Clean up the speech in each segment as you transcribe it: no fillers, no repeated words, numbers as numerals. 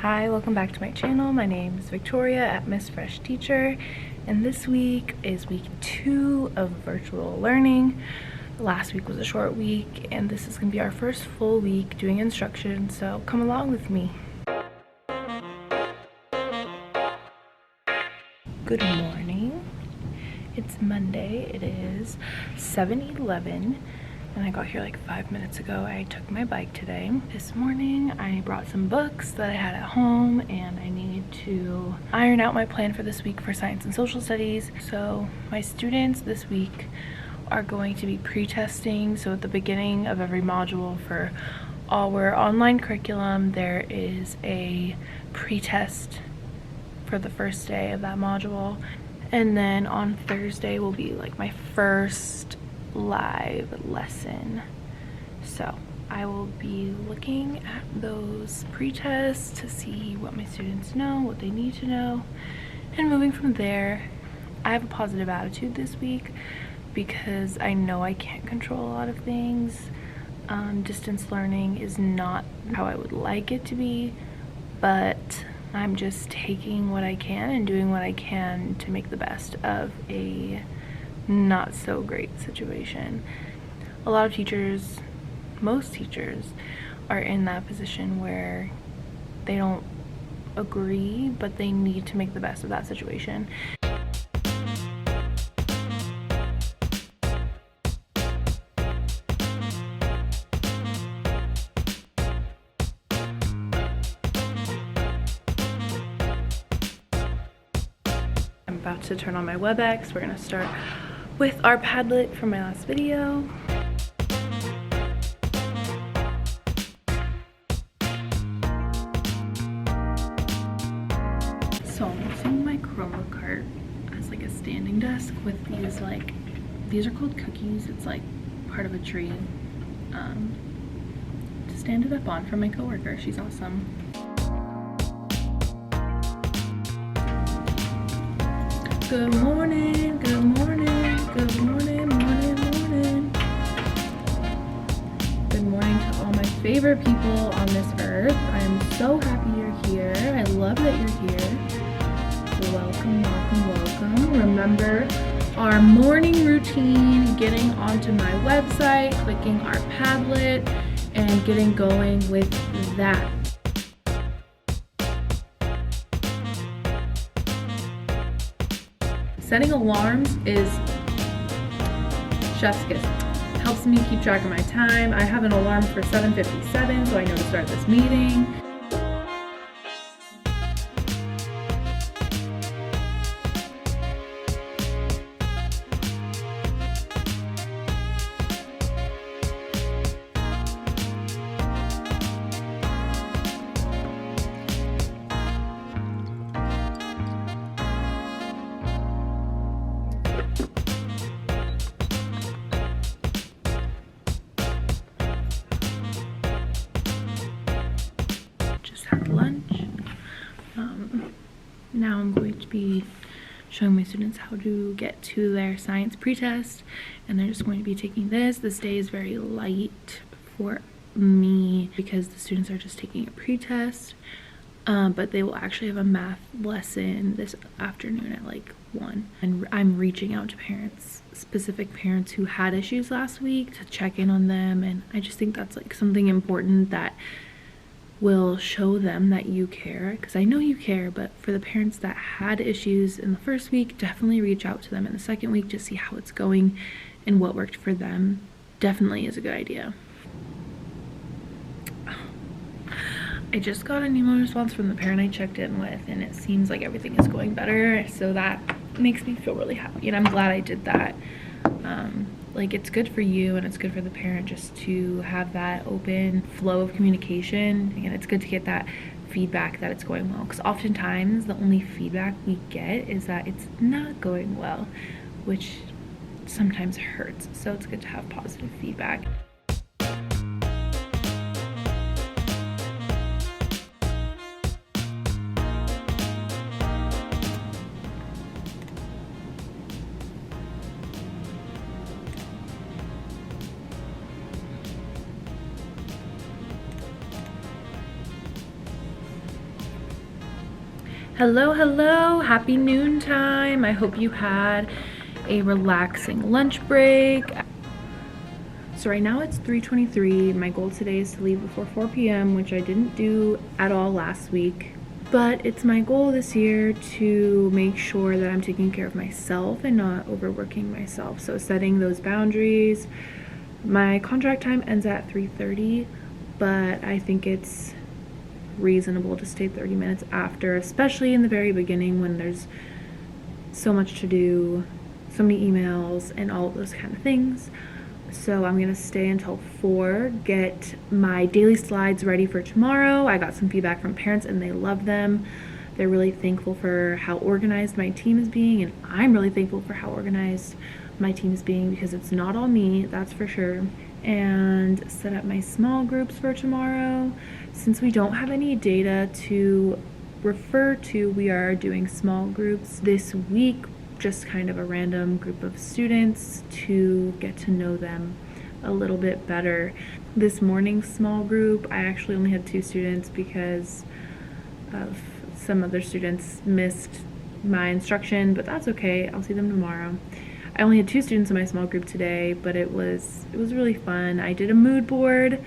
Hi, welcome back to my channel. My name is Victoria at Miss Fresh Teacher, and this week is week 2 of virtual learning. Last week was a short week, and this is going to be our first full week doing instruction, so come along with me. Good morning. It's Monday. It is 7:11. And I got here like 5 minutes ago. I took my bike today. This morning I brought some books that I had at home, and I need to iron out my plan for this week for science and social studies. So my students this week are going to be pre-testing. So at the beginning of every module for our online curriculum, there is a pre-test for the first day of that module. And then on Thursday will be like my first live lesson. So I will be looking at those pre-tests to see what my students know, what they need to know, and moving from there. I have a positive attitude this week because I know I can't control a lot of things. Distance learning is not how I would like it to be, but I'm just taking what I can and doing what I can to make the best of a not so great situation. A lot of teachers, most teachers, are in that position where they don't agree, but they need to make the best of that situation. I'm about to turn on my WebEx. We're gonna start with our Padlet from my last video. So I'm using my Chroma cart as like a standing desk with these are called cookies. It's like part of a tree to stand it up on for my coworker. She's awesome. Good morning, good morning, good morning, morning. Good morning to all my favorite people on this earth. I am so happy you're here. I love that you're here. Welcome, welcome, welcome. Remember our morning routine, getting onto my website, clicking our Padlet, and getting going with that. Setting alarms is chef's kiss. Helps me keep track of my time. I have an alarm for 7:57, so I know to start this meeting. Lunch. Now I'm going to be showing my students how to get to their science pretest, and they're just going to be taking this. This day is very light for me because the students are just taking a pretest, but they will actually have a math lesson this afternoon at like 1. And I'm reaching out to parents, specific parents who had issues last week, to check in on them, and I just think that's like something important that will show them that you care, because I know you care. But for the parents that had issues in the first week, definitely reach out to them in the second week to see how it's going and what worked for them. Definitely is a good idea. I just got an email response from the parent I checked in with, and it seems like everything is going better, so that makes me feel really happy, and I'm glad I did that. Like, it's good for you and it's good for the parent just to have that open flow of communication, and it's good to get that feedback that it's going well, because oftentimes the only feedback we get is that it's not going well, which sometimes hurts. So it's good to have positive feedback. Hello, hello, happy noontime. I hope you had a relaxing lunch break. So right now it's 3:23. My goal today is to leave before 4 p.m., which I didn't do at all last week. But it's my goal this year to make sure that I'm taking care of myself and not overworking myself. So setting those boundaries. My contract time ends at 3:30, but I think it's reasonable to stay 30 minutes after, especially in the very beginning when there's so much to do, so many emails and all of those kind of things. So I'm gonna stay until 4, get my daily slides ready for tomorrow. I got some feedback from parents and they love them. They're really thankful for how organized my team is being, and I'm really thankful for how organized my team is being because it's not all me, that's for sure. And set up my small groups for tomorrow. Since we don't have any data to refer to, we are doing small groups this week, just kind of a random group of students to get to know them a little bit better. This morning's small group, I actually only had 2 students because of some other students missed my instruction, but that's okay, I'll see them tomorrow. I only had 2 students in my small group today, but it was really fun. I did a mood board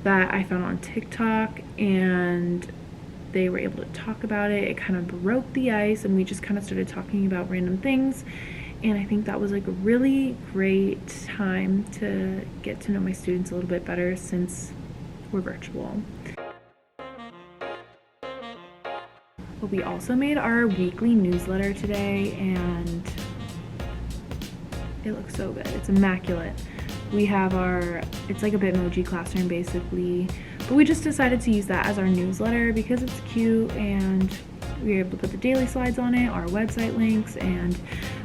that I found on TikTok, and they were able to talk about it. It kind of broke the ice, and we just kind of started talking about random things. And I think that was like a really great time to get to know my students a little bit better since we're virtual. But we also made our weekly newsletter today, and it looks so good. It's immaculate. We have it's like a Bitmoji classroom basically, but we just decided to use that as our newsletter because it's cute, and we were able to put the daily slides on it, our website links, and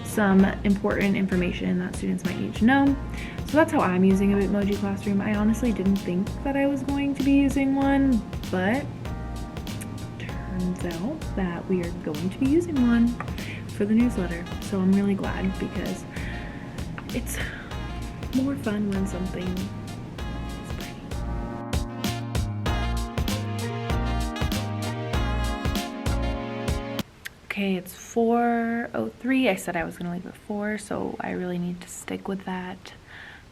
some important information that students might need to know. So that's how I'm using a Bitmoji classroom. I honestly didn't think that I was going to be using one, but turns out that we are going to be using one for the newsletter. So I'm really glad because it's more fun when something is pretty. Okay, it's 4:03. I said I was gonna leave at 4, so I really need to stick with that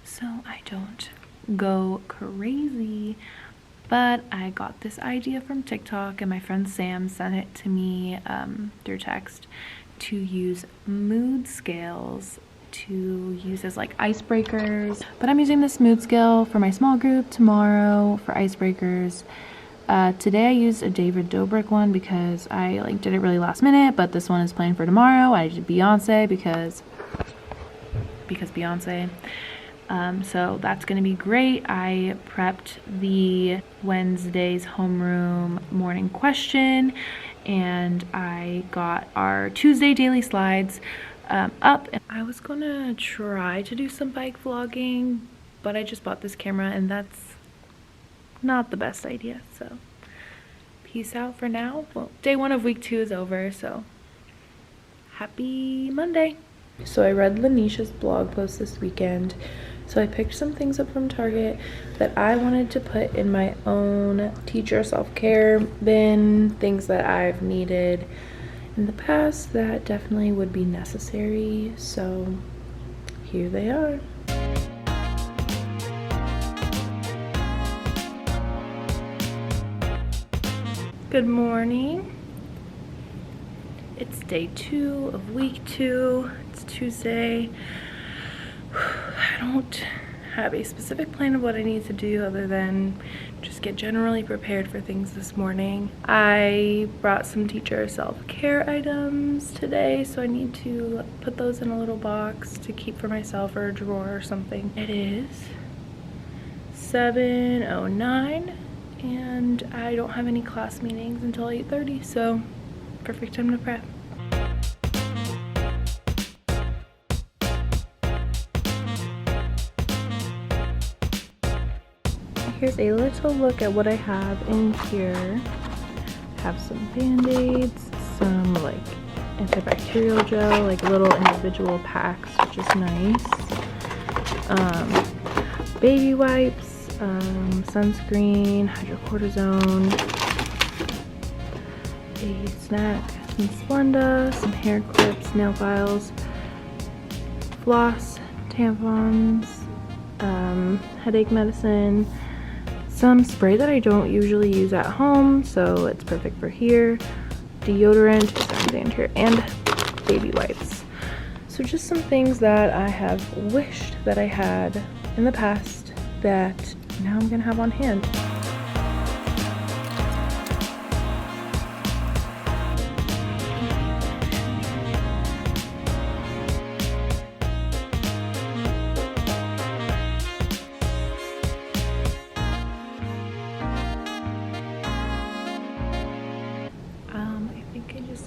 so I don't go crazy. But I got this idea from TikTok, and my friend Sam sent it to me through text to use mood scales to use as like icebreakers. But I'm using this mood scale for my small group tomorrow for icebreakers. Today I used a David Dobrik one because I like did it really last minute, but this one is planned for tomorrow. I did Beyonce because Beyonce. So that's gonna be great. I prepped the Wednesday's homeroom morning question, and I got our Tuesday daily slides up. And I was gonna try to do some bike vlogging, but I just bought this camera and that's not the best idea, so peace out for now. Well, day 1 of week 2 is over, so happy Monday. So I read Lanisha's blog post this weekend, so I picked some things up from Target that I wanted to put in my own teacher self-care bin, things that I've needed in the past that definitely would be necessary. So here they are. Good morning. It's day 2 of week 2. It's Tuesday. I don't have a specific plan of what I need to do other than just get generally prepared for things this morning. I brought some teacher self-care items today, so I need to put those in a little box to keep for myself or a drawer or something. It is 7:09 and I don't have any class meetings until 8:30, so perfect time to prep. Here's a little look at what I have in here. I have some band-aids, some like antibacterial gel, like little individual packs, which is nice. Baby wipes, sunscreen, hydrocortisone, a snack some Splenda, some hair clips, nail files, floss, tampons, headache medicine, some spray that I don't usually use at home, so it's perfect for here, deodorant, and baby wipes. So just some things that I have wished that I had in the past that now I'm gonna have on hand.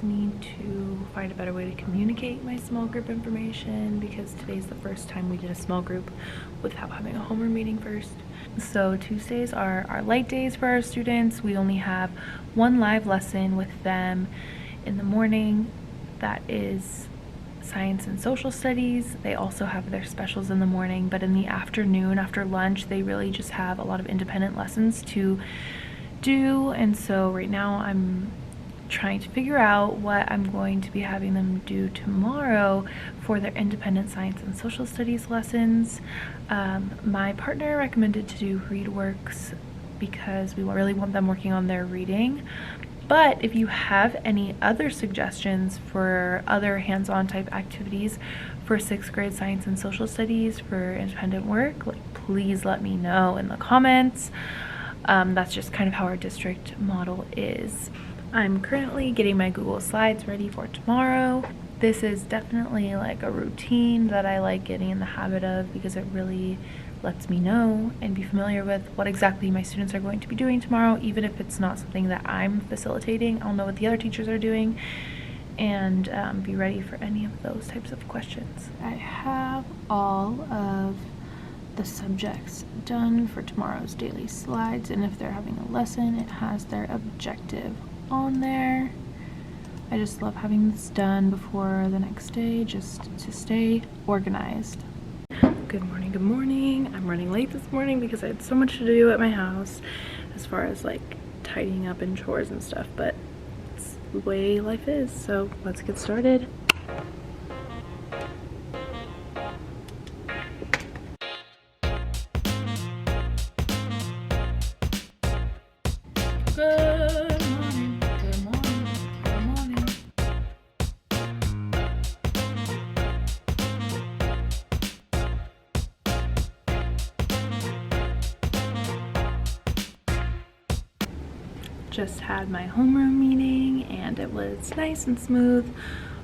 Need to find a better way to communicate my small group information, because today's the first time we did a small group without having a homeroom meeting first. So Tuesdays are our light days for our students. We only have one live lesson with them in the morning. That is science and social studies. They also have their specials in the morning, but in the afternoon after lunch they really just have a lot of independent lessons to do. And so right now I'm trying to figure out what I'm going to be having them do tomorrow for their independent science and social studies lessons. My partner recommended to do ReadWorks because we really want them working on their reading. But if you have any other suggestions for other hands-on type activities for 6th grade science and social studies for independent work, please let me know in the comments. That's just kind of how our district model is. I'm currently getting my Google Slides ready for tomorrow. This is definitely like a routine that I like getting in the habit of, because it really lets me know and be familiar with what exactly my students are going to be doing tomorrow. Even if it's not something that I'm facilitating, I'll know what the other teachers are doing and be ready for any of those types of questions. I have all of the subjects done for tomorrow's daily slides, and if they're having a lesson, it has their objective on there. I just love having this done before the next day, just to stay organized. Good morning, good morning. I'm running late this morning because I had so much to do at my house as far as like tidying up and chores and stuff, but it's the way life is, so let's get started. Good morning, good morning, good morning. Just had my homeroom meeting and it was nice and smooth.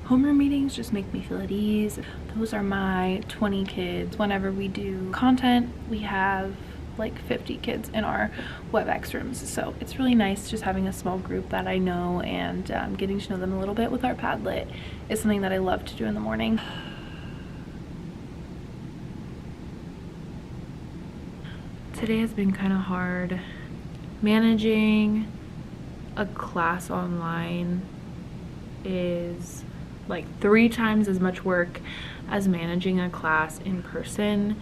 Homeroom meetings just make me feel at ease. Those are my 20 kids. Whenever we do content, we have like 50 kids in our WebEx rooms, so it's really nice just having a small group that I know, and getting to know them a little bit with our Padlet is something that I love to do in the morning. Today has been kind of hard. Managing a class online is like 3 times as much work as managing a class in person.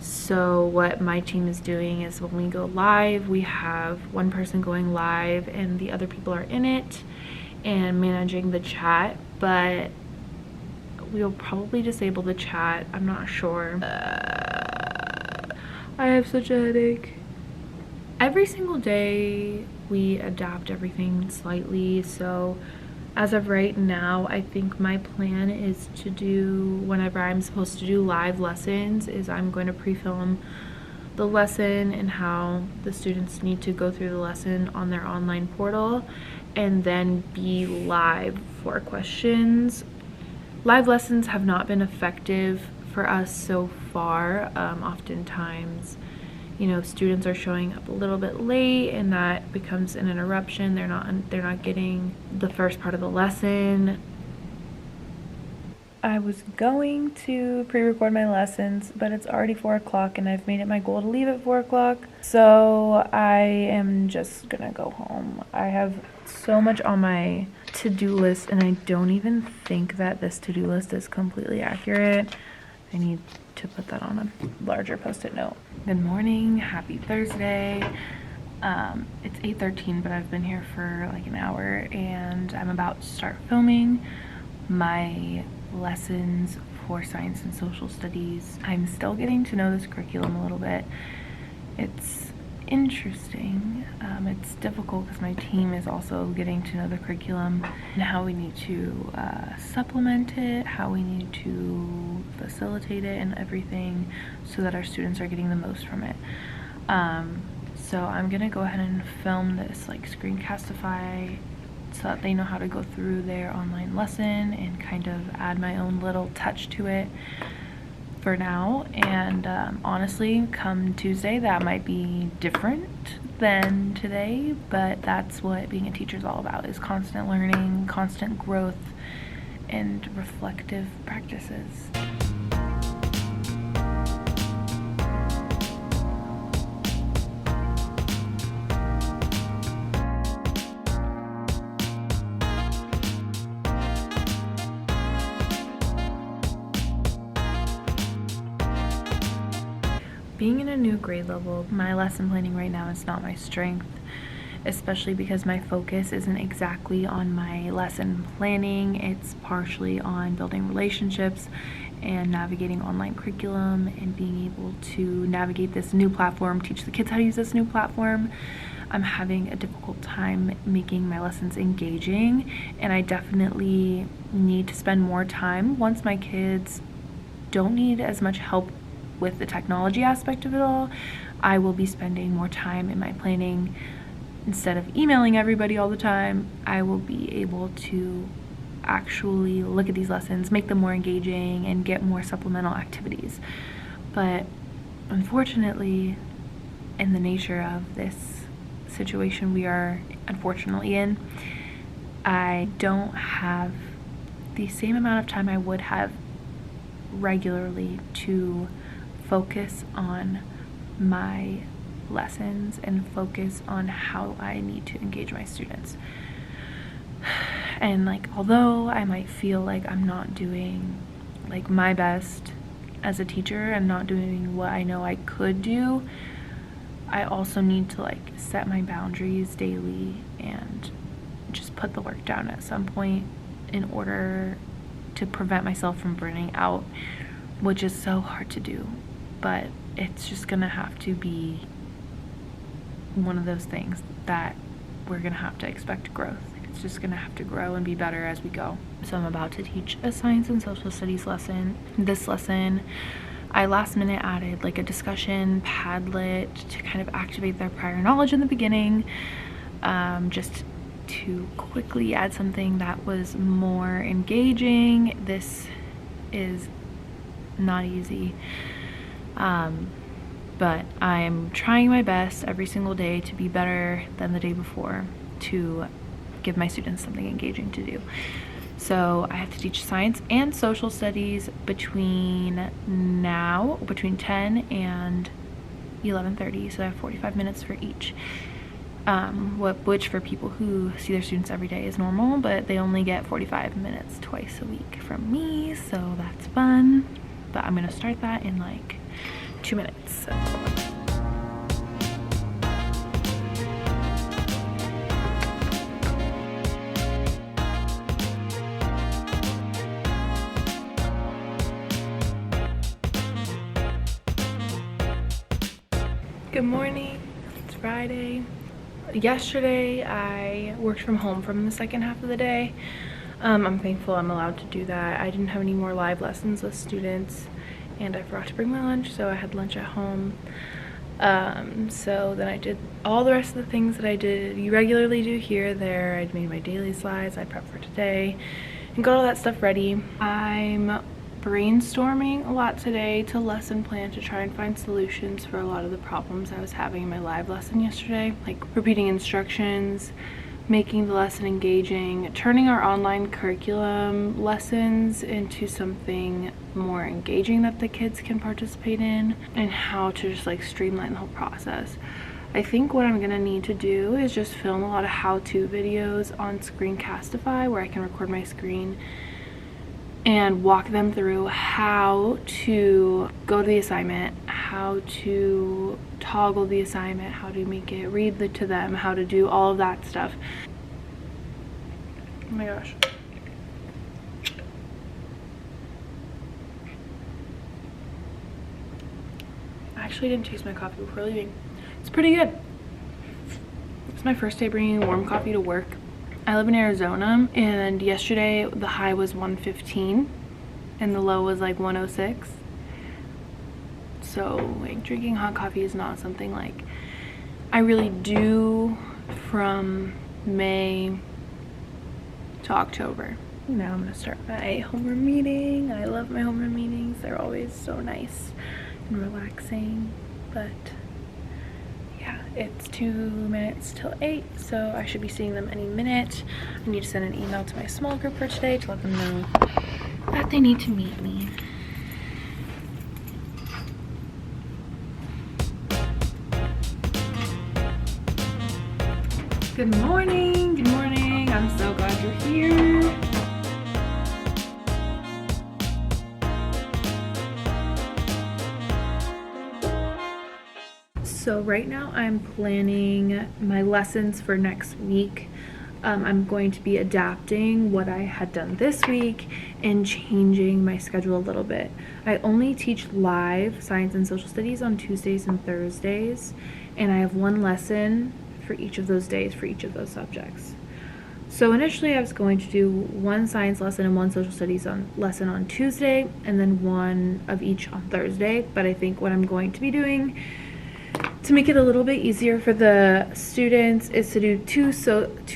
So what my team is doing is when we go live, we have one person going live and the other people are in it and managing the chat, but we'll probably disable the chat. I'm not sure. I have such a headache. Every single day we adapt everything slightly, so as of right now, I think my plan is to do, whenever I'm supposed to do live lessons, is I'm going to pre-film the lesson and how the students need to go through the lesson on their online portal, and then be live for questions. Live lessons have not been effective for us so far. Oftentimes, you know, students are showing up a little bit late and that becomes an interruption. They're not getting the first part of the lesson. I was going to pre-record my lessons, but it's already 4 o'clock and I've made it my goal to leave at 4 o'clock. So I am just gonna go home. I have so much on my to-do list and I don't even think that this to-do list is completely accurate. I need to put that on a larger post-it note. Good morning, happy Thursday. It's 8:13, but I've been here for like an hour, and I'm about to start filming my lessons for science and social studies. I'm still getting to know this curriculum a little bit. It's interesting. It's difficult because my team is also getting to know the curriculum and how we need to supplement it, how we need to facilitate it and everything so that our students are getting the most from it. So I'm gonna go ahead and film this like screencastify so that they know how to go through their online lesson and kind of add my own little touch to it for now. And honestly, come Tuesday that might be different than today, but that's what being a teacher is all about, is constant learning, constant growth, and reflective practices. Being in a new grade level, my lesson planning right now is not my strength, especially because my focus isn't exactly on my lesson planning. It's partially on building relationships and navigating online curriculum and being able to navigate this new platform, teach the kids how to use this new platform. I'm having a difficult time making my lessons engaging, and I definitely need to spend more time once my kids don't need as much help with the technology aspect of it all. I will be spending more time in my planning. Instead of emailing everybody all the time, I will be able to actually look at these lessons, make them more engaging, and get more supplemental activities. But unfortunately, in the nature of this situation we are unfortunately in, I don't have the same amount of time I would have regularly to focus on my lessons and focus on how I need to engage my students. And like, although I might feel like I'm not doing like my best as a teacher, I'm not doing what I know I could do, I also need to like set my boundaries daily and just put the work down at some point in order to prevent myself from burning out, which is so hard to do. But it's just gonna have to be one of those things that we're gonna have to expect growth. It's just gonna have to grow and be better as we go. So I'm about to teach a science and social studies lesson. This lesson, I last minute added like a discussion Padlet to kind of activate their prior knowledge in the beginning, just to quickly add something that was more engaging. This is not easy. But I'm trying my best every single day to be better than the day before, to give my students something engaging to do. So I have to teach science and social studies between 10 and 11:30, so I have 45 minutes for each. Which for people who see their students every day is normal, but they only get 45 minutes twice a week from me, so that's fun. But I'm gonna start that in like 2 minutes. So. Good morning, it's Friday. Yesterday I worked from home from the second half of the day. I'm thankful I'm allowed to do that. I didn't have any more live lessons with students, and I forgot to bring my lunch, so I had lunch at home. So then I did all the rest of the things that you regularly do here, there. I made my daily slides, I prepped for today, and got all that stuff ready. I'm brainstorming a lot today to lesson plan to try and find solutions for a lot of the problems I was having in my live lesson yesterday, like repeating instructions, making the lesson engaging, turning our online curriculum lessons into something more engaging that the kids can participate in, and how to just like streamline the whole process. I think what I'm gonna need to do is just film a lot of how-to videos on Screencastify, where I can record my screen and walk them through how to go to the assignment, how to toggle the assignment, how to make it read to them, how to do all of that stuff. Oh my gosh. I actually didn't taste my coffee before leaving. It's pretty good. It's my first day bringing warm coffee to work. I live in Arizona, and yesterday the high was 115 and the low was like 106. So like drinking hot coffee is not something like I really do from May to October. Now I'm gonna start my homeroom meeting. I love my homeroom meetings. They're always so nice and relaxing. But yeah, it's 2 minutes till 8, so I should be seeing them any minute. I need to send an email to my small group for today to let them know that they need to meet me. Good morning, good morning. I'm so glad you're here. So right now I'm planning my lessons for next week. I'm going to be adapting what I had done this week and changing my schedule a little bit. I only teach live science and social studies on Tuesdays and Thursdays, and I have one lesson for each of those days for each of those subjects. So initially I was going to do one science lesson and one social studies lesson on Tuesday, and then one of each on Thursday. But I think what I'm going to be doing to make it a little bit easier for the students is to do two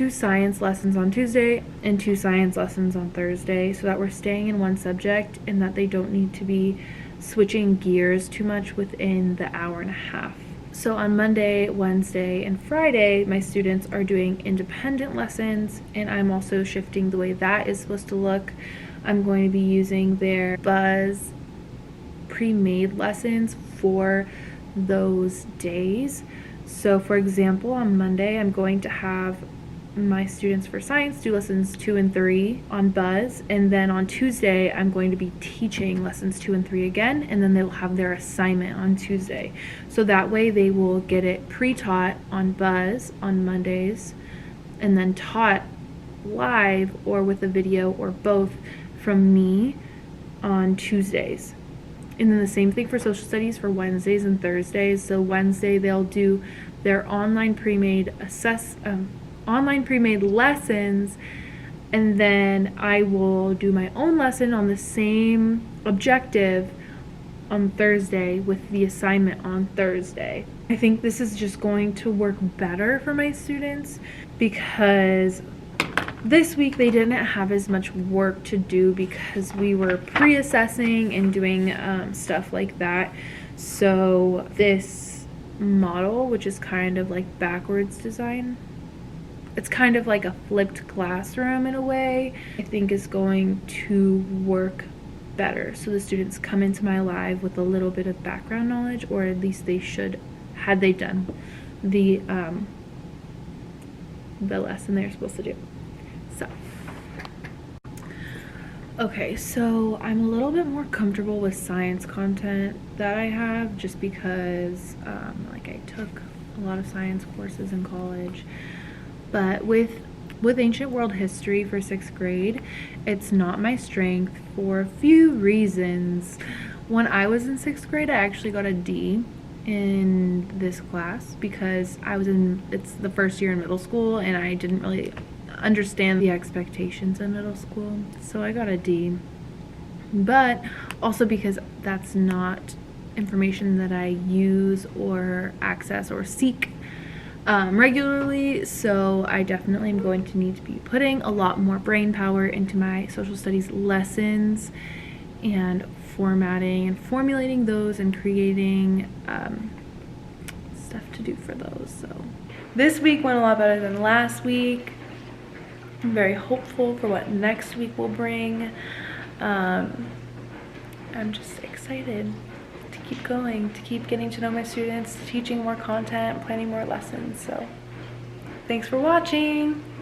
science lessons on Tuesday and 2 science lessons on Thursday, so that we're staying in one subject and that they don't need to be switching gears too much within the hour and a half. So on Monday, Wednesday, and Friday, my students are doing independent lessons, and I'm also shifting the way that is supposed to look. I'm going to be using their Buzz pre-made lessons for those days. So for example, on Monday I'm going to have my students for science do lessons 2 and 3 on Buzz, and then on Tuesday I'm going to be teaching lessons 2 and 3 again, and then they'll have their assignment on Tuesday. So that way they will get it pre-taught on Buzz on Mondays and then taught live or with a video or both from me on Tuesdays. And then the same thing for social studies for Wednesdays and Thursdays. So Wednesday they'll do their online pre-made lessons, and then I will do my own lesson on the same objective on Thursday with the assignment on Thursday. I think this is just going to work better for my students because this week they didn't have as much work to do because we were pre-assessing and doing stuff like that. So this model, which is kind of like backwards design, it's kind of like a flipped classroom in a way, I think is going to work better. So the students come into my live with a little bit of background knowledge, or at least they should, had they done the lesson they're supposed to do. So, okay, so I'm a little bit more comfortable with science content that I have just because like I took a lot of science courses in college. But with ancient world history for 6th grade, it's not my strength for a few reasons. When I was in 6th grade, I actually got a D in this class because it's the first year in middle school and I didn't really understand the expectations in middle school, so I got a D. But also because that's not information that I use or access or seek regularly, so I definitely am going to need to be putting a lot more brain power into my social studies lessons and formatting and formulating those and creating stuff to do for those. So this week went a lot better than last week. I'm very hopeful for what next week will bring. I'm just excited to keep going, to keep getting to know my students, teaching more content, planning more lessons. So thanks for watching.